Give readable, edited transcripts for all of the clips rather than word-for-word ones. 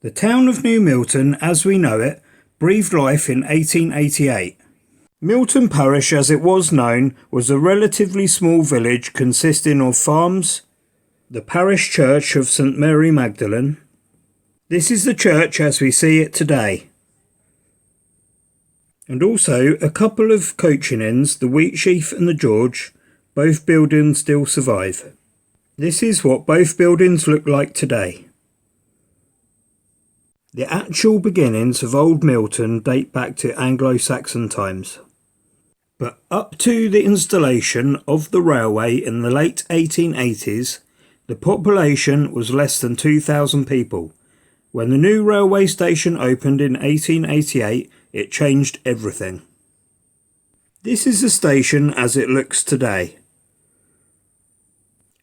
The town of New Milton, as we know it, breathed life in 1888. Milton Parish, as it was known, was a relatively small village consisting of farms, the parish church of St Mary Magdalene. This is the church as we see it today. And also a couple of coaching inns, the Wheatsheaf and the George. Both buildings still survive. This is what both buildings look like today. The actual beginnings of Old Milton date back to Anglo-Saxon times. But up to the installation of the railway in the late 1880s, the population was less than 2,000 people. When the new railway station opened in 1888, it changed everything. This is the station as it looks today.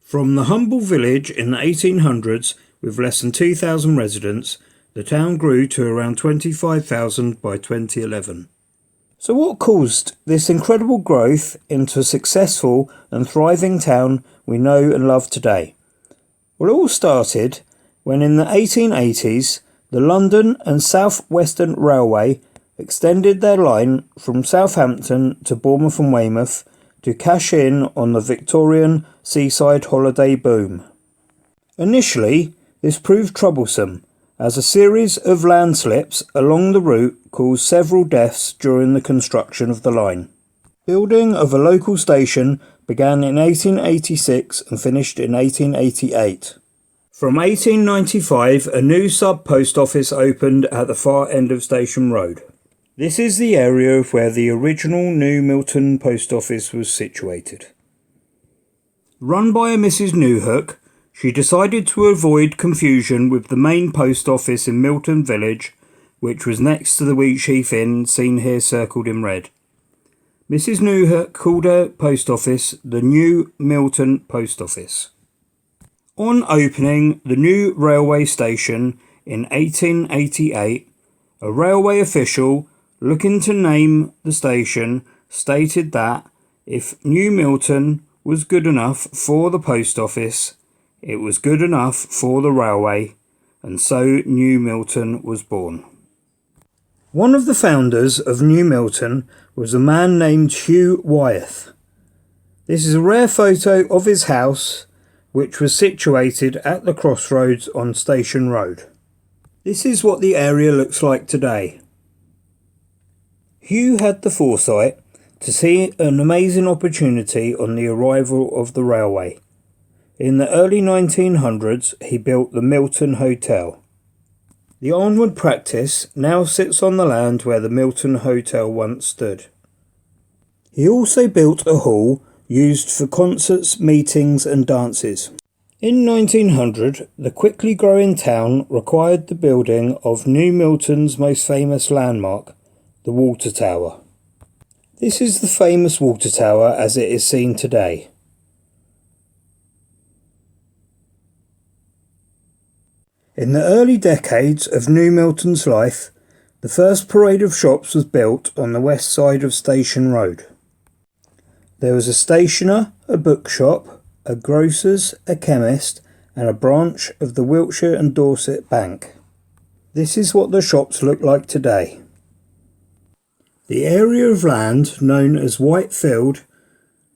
From the humble village in the 1800s with less than 2,000 residents, the town grew to around 25,000 by 2011. So what caused this incredible growth into a successful and thriving town we know and love today? Well, it all started when in the 1880s the London and South Western Railway extended their line from Southampton to Bournemouth and Weymouth to cash in on the Victorian seaside holiday boom. Initially, this proved troublesome, as a series of landslips along the route caused several deaths during the construction of the line. Building of a local station began in 1886 and finished in 1888. From 1895, a new sub-post office opened at the far end of Station Road. This is the area where the original New Milton post office was situated. Run by a Mrs. Newhook, she decided to avoid confusion with the main post office in Milton Village, which was next to the Wheatsheaf Inn, seen here circled in red. Mrs. Newhook called her post office the New Milton Post Office. On opening the new railway station in 1888, a railway official looking to name the station stated that if New Milton was good enough for the post office, it was good enough for the railway, and so New Milton was born. One of the founders of New Milton was a man named Hugh Wyeth. This is a rare photo of his house, which was situated at the crossroads on Station Road. This is what the area looks like today. Hugh had the foresight to see an amazing opportunity on the arrival of the railway. In the early 1900s, he built the Milton Hotel. The onward practice now sits on the land where the Milton Hotel once stood. He also built a hall used for concerts, meetings and dances. In 1900, the quickly growing town required the building of New Milton's most famous landmark, the Water Tower. This is the famous water tower as it is seen today. In the early decades of New Milton's life, the first parade of shops was built on the west side of Station Road. There was a stationer, a bookshop, a grocer's, a chemist, and a branch of the Wiltshire and Dorset Bank. This is what the shops look like today. The area of land known as Whitefield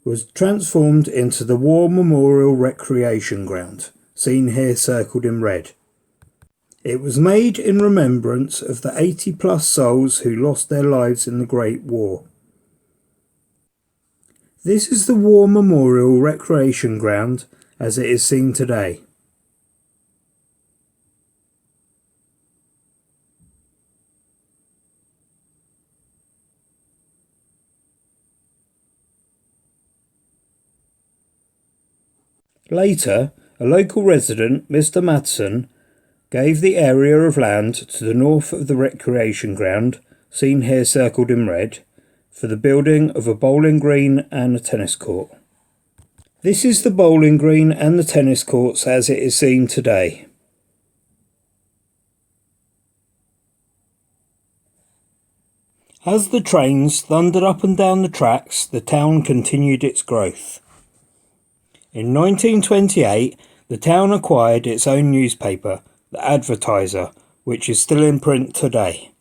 was transformed into the War Memorial Recreation Ground, seen here circled in red. It was made in remembrance of the 80+ souls who lost their lives in the Great War. This is the War Memorial Recreation Ground as it is seen today. Later, a local resident, Mr. Matheson, gave the area of land to the north of the recreation ground, seen here circled in red, for the building of a bowling green and a tennis court. This is the bowling green and the tennis courts as it is seen today. As the trains thundered up and down the tracks, the town continued its growth. In 1928, the town acquired its own newspaper, the Advertiser, which is still in print today.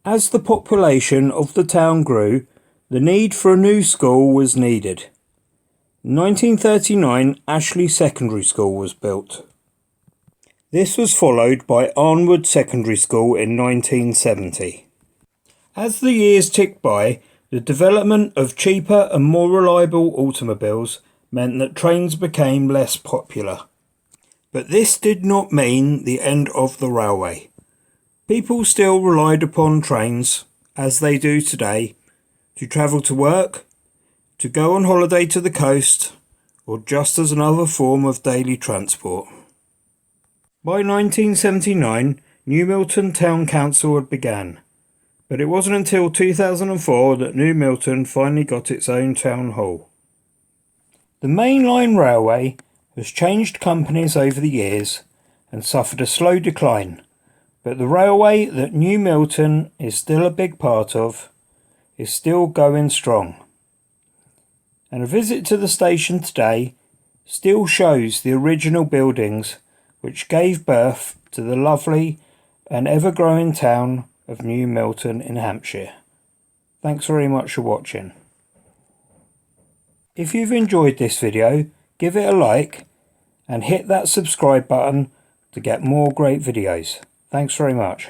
As the population of the town grew, the need for a new school was needed. In 1939, Ashley Secondary School was built. This was followed by Arnwood Secondary School in 1970. As the years ticked by, the development of cheaper and more reliable automobiles meant that trains became less popular. But this did not mean the end of the railway. People still relied upon trains, as they do today, to travel to work, to go on holiday to the coast, or just as another form of daily transport. By 1979, New Milton Town Council had begun, but it wasn't until 2004 that New Milton finally got its own town hall. The main line railway has changed companies over the years and suffered a slow decline, but the railway that New Milton is still a big part of is still going strong. And a visit to the station today still shows the original buildings which gave birth to the lovely and ever-growing town of New Milton in Hampshire. Thanks very much for watching. If you've enjoyed this video, give it a like and hit that subscribe button to get more great videos. Thanks very much.